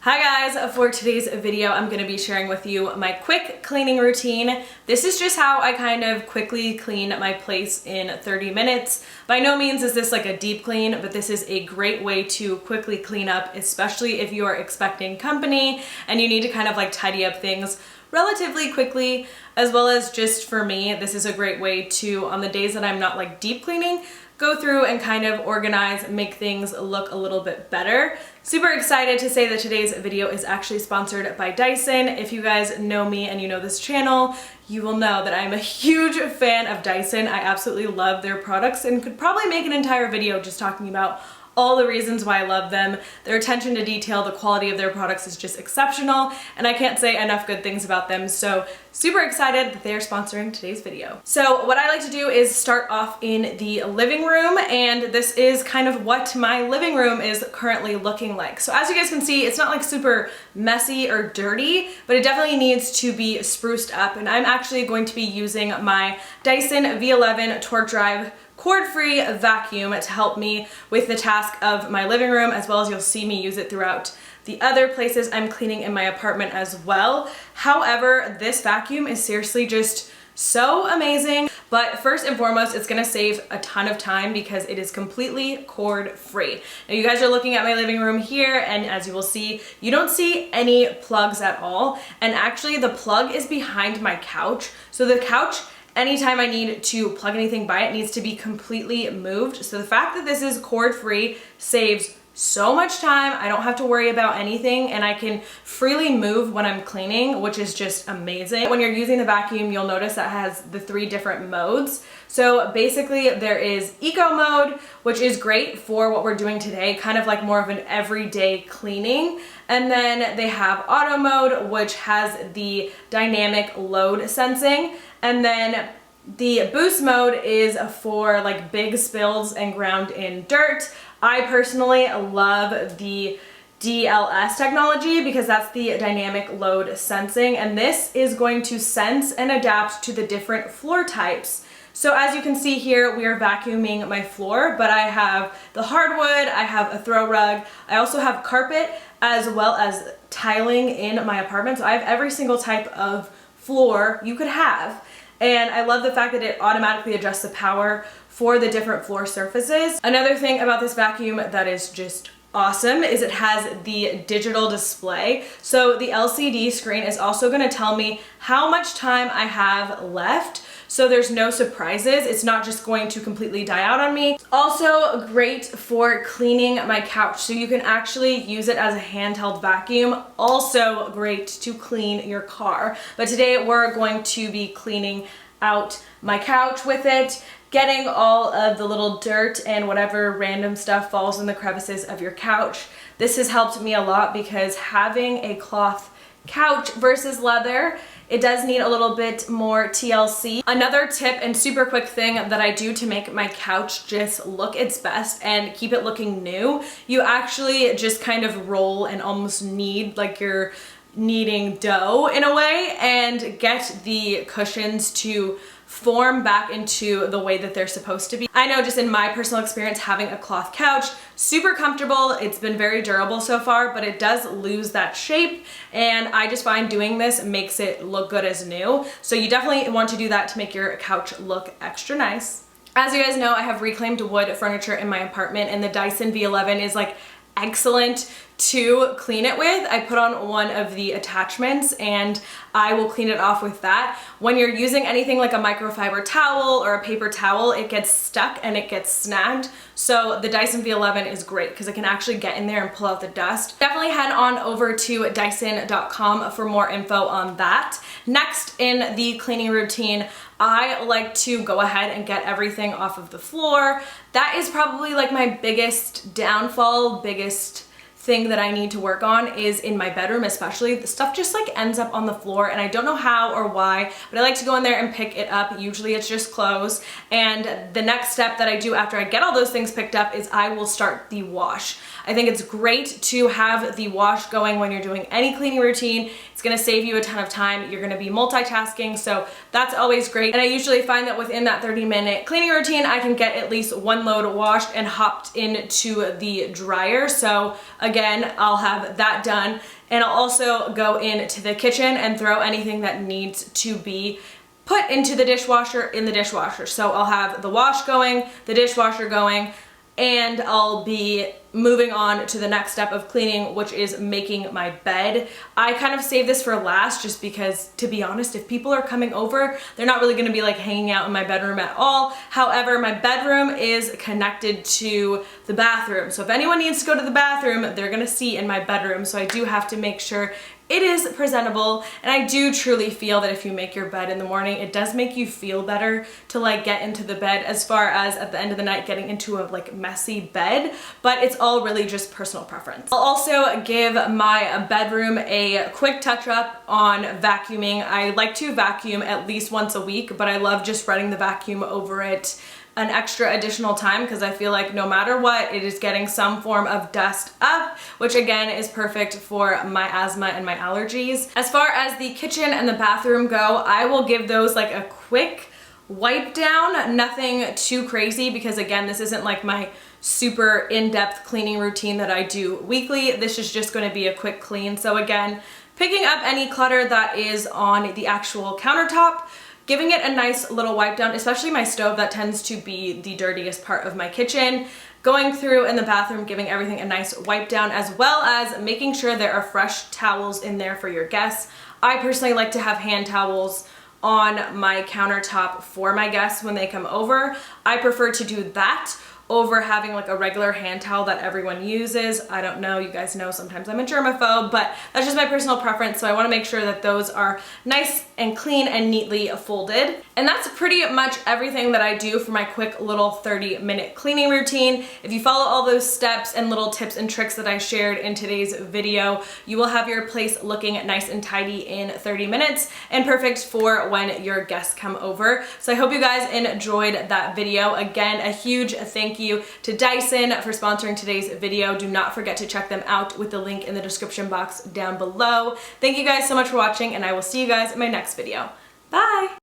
Hi guys, for today's video I'm going to be sharing with you my quick cleaning routine. This is just how I kind of quickly clean my place in 30 minutes. By no means is this like a deep clean, but this is a great way to quickly clean up, especially if you are expecting company and you need to kind of like tidy up things relatively quickly, as well as just for me, this is a great way to, on the days that I'm not like deep cleaning, go through and kind of organize, make things look a little bit better. Super excited to say that today's video is actually sponsored by Dyson. If you guys know me and you know this channel, you will know that I'm a huge fan of Dyson. I absolutely love their products and could probably make an entire video just talking about all the reasons why I love them. Their attention to detail, the quality of their products is just exceptional, and I can't say enough good things about them, so super excited that they are sponsoring today's video. So what I like to do is start off in the living room, and this is kind of what my living room is currently looking like. So as you guys can see, it's not like super messy or dirty, but it definitely needs to be spruced up, and I'm actually going to be using my Dyson V11 torque drive cord-free vacuum to help me with the task of my living room, as well as you'll see me use it throughout the other places I'm cleaning in my apartment as well. However, this vacuum is seriously just so amazing. But first and foremost, it's gonna save a ton of time because it is completely cord-free. Now you guys are looking at my living room here, and as you will see, you don't see any plugs at all. And actually the plug is behind my couch. So the couch, anytime I need to plug anything by it, needs to be completely moved. So the fact that this is cord-free saves so much time. I don't have to worry about anything, and I can freely move when I'm cleaning, which is just amazing. When you're using the vacuum, you'll notice that it has the 3 different modes. So basically there is eco mode, which is great for what we're doing today, kind of like more of an everyday cleaning. And then they have auto mode, which has the dynamic load sensing. And then the boost mode is for like big spills and ground in dirt. I personally love the DLS technology because that's the dynamic load sensing, and this is going to sense and adapt to the different floor types. So as you can see here, we are vacuuming my floor, but I have the hardwood, I have a throw rug, I also have carpet as well as tiling in my apartment. So I have every single type of floor you could have. And I love the fact that it automatically adjusts the power for the different floor surfaces. Another thing about this vacuum that is just awesome is it has the digital display. So the LCD screen is also going to tell me how much time I have left. So there's no surprises. It's not just going to completely die out on me. Also great for cleaning my couch. So you can actually use it as a handheld vacuum. Also great to clean your car. But today we're going to be cleaning out my couch with it, getting all of the little dirt and whatever random stuff falls in the crevices of your couch. This has helped me a lot because having a cloth couch versus leather, it does need a little bit more TLC. Another tip and super quick thing that I do to make my couch just look its best and keep it looking new, you actually just kind of roll and almost knead like you're kneading dough in a way, and get the cushions to form back into the way that they're supposed to be. I know just in my personal experience, having a cloth couch, super comfortable. It's been very durable so far, but it does lose that shape, and I just find doing this makes it look good as new. So you definitely want to do that to make your couch look extra nice. As you guys know, I have reclaimed wood furniture in my apartment, and the Dyson V11 is like excellent to clean it with. I put on one of the attachments and I will clean it off with that. When you're using anything like a microfiber towel or a paper towel, it gets stuck and it gets snagged. So the Dyson V11 is great because it can actually get in there and pull out the dust. Definitely head on over to Dyson.com for more info on that. Next in the cleaning routine, I like to go ahead and get everything off of the floor. That is probably like my biggest downfall, biggest thing that I need to work on is in my bedroom especially. The stuff just like ends up on the floor and I don't know how or why, but I like to go in there and pick it up. Usually it's just clothes, and the next step that I do after I get all those things picked up is I will start the wash. I think it's great to have the wash going when you're doing any cleaning routine. It's gonna save you a ton of time. You're gonna be multitasking, so that's always great. And I usually find that within that 30-minute cleaning routine, I can get at least one load washed and hopped into the dryer. So again, again, I'll have that done. And I'll also go into the kitchen and throw anything that needs to be put into the dishwasher in the dishwasher. So I'll have the wash going, the dishwasher going, and I'll be moving on to the next step of cleaning, which is making my bed. I kind of save this for last just because, to be honest, if people are coming over, they're not really gonna be like hanging out in my bedroom at all. However, my bedroom is connected to the bathroom. So if anyone needs to go to the bathroom, they're gonna see in my bedroom. So I do have to make sure it is presentable, and I do truly feel that if you make your bed in the morning, it does make you feel better to like get into the bed, as far as at the end of the night getting into a like messy bed, but it's all really just personal preference. I'll also give my bedroom a quick touch up on vacuuming. I like to vacuum at least once a week, but I love just running the vacuum over it an extra additional time because I feel like no matter what, it is getting some form of dust up, which again is perfect for my asthma and my allergies. As far as the kitchen and the bathroom go, I will give those like a quick wipe down, nothing too crazy, because again, this isn't like my super in-depth cleaning routine that I do weekly. This is just going to be a quick clean. So again, picking up any clutter that is on the actual countertop, giving it a nice little wipe down, especially my stove, that tends to be the dirtiest part of my kitchen. Going through in the bathroom, giving everything a nice wipe down, as well as making sure there are fresh towels in there for your guests. I personally like to have hand towels on my countertop for my guests when they come over. I prefer to do that over having like a regular hand towel that everyone uses. I don't know, you guys know sometimes I'm a germaphobe, but that's just my personal preference, so I want to make sure that those are nice and clean and neatly folded. And that's pretty much everything that I do for my quick little 30-minute cleaning routine. If you follow all those steps and little tips and tricks that I shared in today's video, you will have your place looking nice and tidy in 30 minutes and perfect for when your guests come over. So I hope you guys enjoyed that video. Again, a huge thank you to Dyson for sponsoring today's video. Do not forget to check them out with the link in the description box down below. Thank you guys so much for watching, and I will see you guys in my next video. Bye!